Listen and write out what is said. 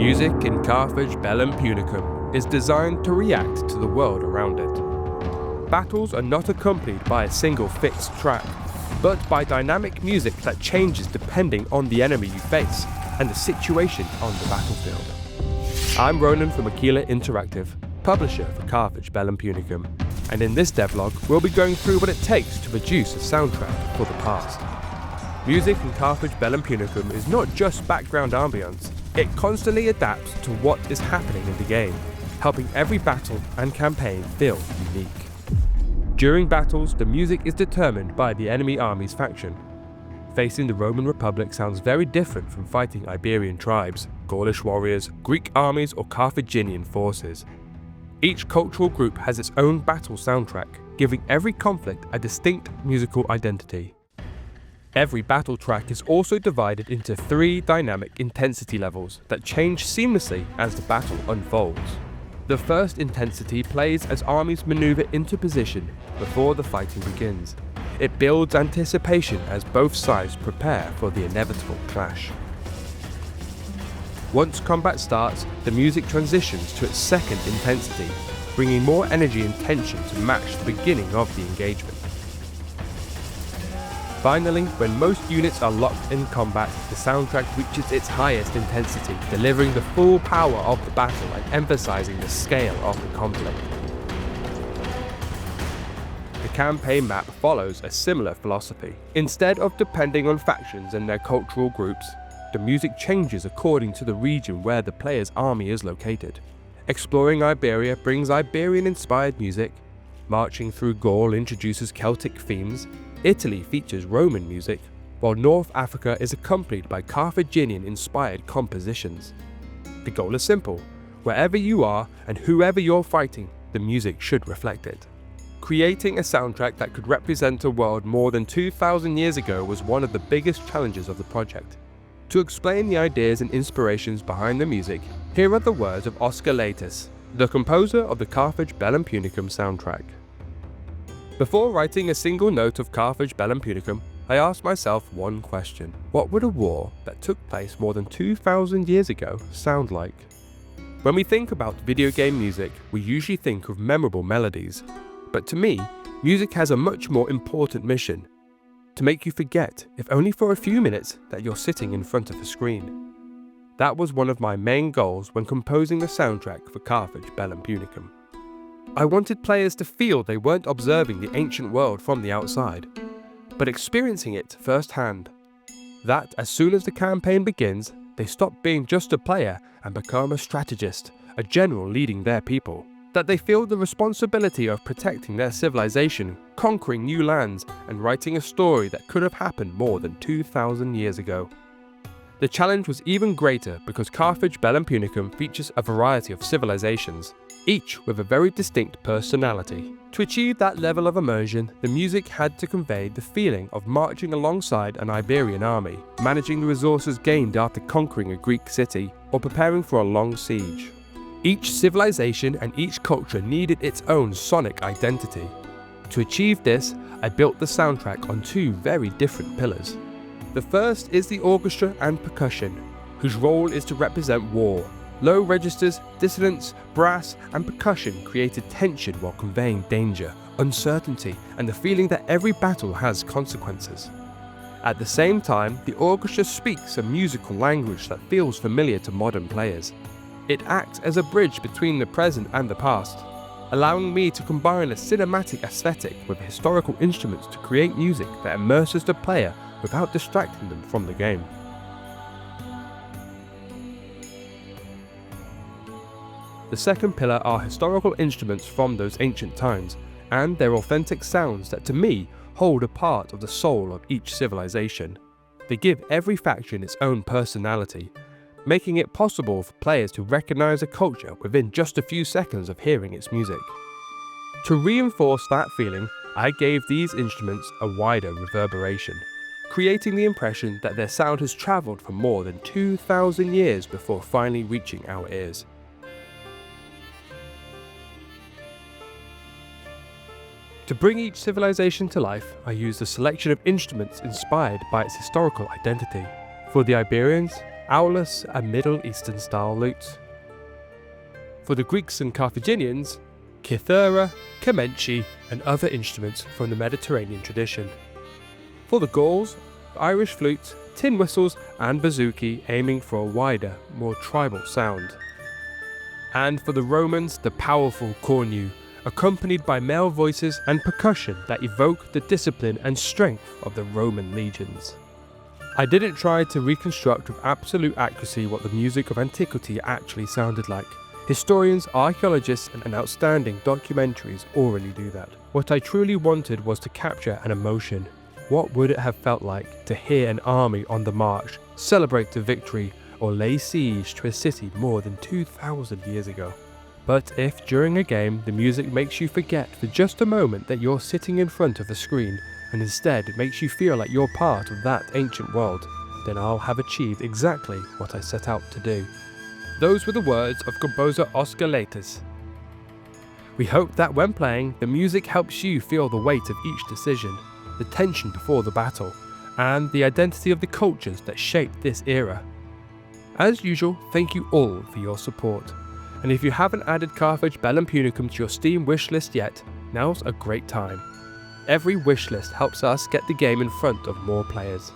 Music in Carthage Bellum Punicum is designed to react to the world around it. Battles are not accompanied by a single fixed track, but by dynamic music that changes depending on the enemy you face and the situation on the battlefield. I'm Ronan from Aquila Interactive, publisher for Carthage Bellum Punicum, and in this devlog we'll be going through what it takes to produce a soundtrack for the past. Music in Carthage Bellum Punicum is not just background ambience, it constantly adapts to what is happening in the game, helping every battle and campaign feel unique. During battles, the music is determined by the enemy army's faction. Facing the Roman Republic sounds very different from fighting Iberian tribes, Gaulish warriors, Greek armies or Carthaginian forces. Each cultural group has its own battle soundtrack, giving every conflict a distinct musical identity. Every battle track is also divided into 3 dynamic intensity levels that change seamlessly as the battle unfolds. The first intensity plays as armies maneuver into position before the fighting begins. It builds anticipation as both sides prepare for the inevitable clash. Once combat starts, the music transitions to its second intensity, bringing more energy and tension to match the beginning of the engagement. Finally, when most units are locked in combat, the soundtrack reaches its highest intensity, delivering the full power of the battle and emphasizing the scale of the conflict. The campaign map follows a similar philosophy. Instead of depending on factions and their cultural groups, the music changes according to the region where the player's army is located. Exploring Iberia brings Iberian-inspired music, marching through Gaul introduces Celtic themes, Italy features Roman music, while North Africa is accompanied by Carthaginian-inspired compositions. The goal is simple: wherever you are and whoever you're fighting, the music should reflect it. Creating a soundtrack that could represent a world more than 2,000 years ago was one of the biggest challenges of the project. To explain the ideas and inspirations behind the music, here are the words of Oscar Leites, the composer of the Carthage Bellum Punicum soundtrack. Before writing a single note of Carthage Bellum Punicum, I asked myself one question: what would a war that took place more than 2,000 years ago sound like? When we think about video game music, we usually think of memorable melodies. But to me, music has a much more important mission: to make you forget, if only for a few minutes, that you're sitting in front of a screen. That was one of my main goals when composing the soundtrack for Carthage Bellum Punicum. I wanted players to feel they weren't observing the ancient world from the outside, but experiencing it firsthand. That as soon as the campaign begins, they stop being just a player and become a strategist, a general leading their people. That they feel the responsibility of protecting their civilization, conquering new lands, and writing a story that could have happened more than 2,000 years ago. The challenge was even greater because Carthage Bellum Punicum features a variety of civilizations, each with a very distinct personality. To achieve that level of immersion, the music had to convey the feeling of marching alongside an Iberian army, managing the resources gained after conquering a Greek city, or preparing for a long siege. Each civilization and each culture needed its own sonic identity. To achieve this, I built the soundtrack on 2 very different pillars. The first is the orchestra and percussion, whose role is to represent war. Low registers, dissonance, brass, and percussion created tension while conveying danger, uncertainty, and the feeling that every battle has consequences. At the same time, the orchestra speaks a musical language that feels familiar to modern players. It acts as a bridge between the present and the past, allowing me to combine a cinematic aesthetic with historical instruments to create music that immerses the player without distracting them from the game. The second pillar are historical instruments from those ancient times, and their authentic sounds that to me hold a part of the soul of each civilization. They give every faction its own personality, making it possible for players to recognize a culture within just a few seconds of hearing its music. To reinforce that feeling, I gave these instruments a wider reverberation, creating the impression that their sound has traveled for more than 2,000 years before finally reaching our ears. To bring each civilization to life, I used a selection of instruments inspired by its historical identity. For the Iberians, Aulus, a Middle Eastern style lute. For the Greeks and Carthaginians, kithera, kamenchi, and other instruments from the Mediterranean tradition. For the Gauls, Irish flute, tin whistles, and bouzouki, aiming for a wider, more tribal sound. And for the Romans, the powerful cornu, accompanied by male voices and percussion that evoke the discipline and strength of the Roman legions. I didn't try to reconstruct with absolute accuracy what the music of antiquity actually sounded like. Historians, archaeologists, and outstanding documentaries already do that. What I truly wanted was to capture an emotion. What would it have felt like to hear an army on the march celebrate a victory or lay siege to a city more than 2,000 years ago? But if during a game the music makes you forget for just a moment that you're sitting in front of a screen and instead it makes you feel like you're part of that ancient world, then I'll have achieved exactly what I set out to do. Those were the words of composer Oscar Leites. We hope that when playing, the music helps you feel the weight of each decision, the tension before the battle, and the identity of the cultures that shaped this era. As usual, thank you all for your support. And if you haven't added Carthage Bellum Punicum to your Steam wishlist yet, now's a great time. Every wishlist helps us get the game in front of more players.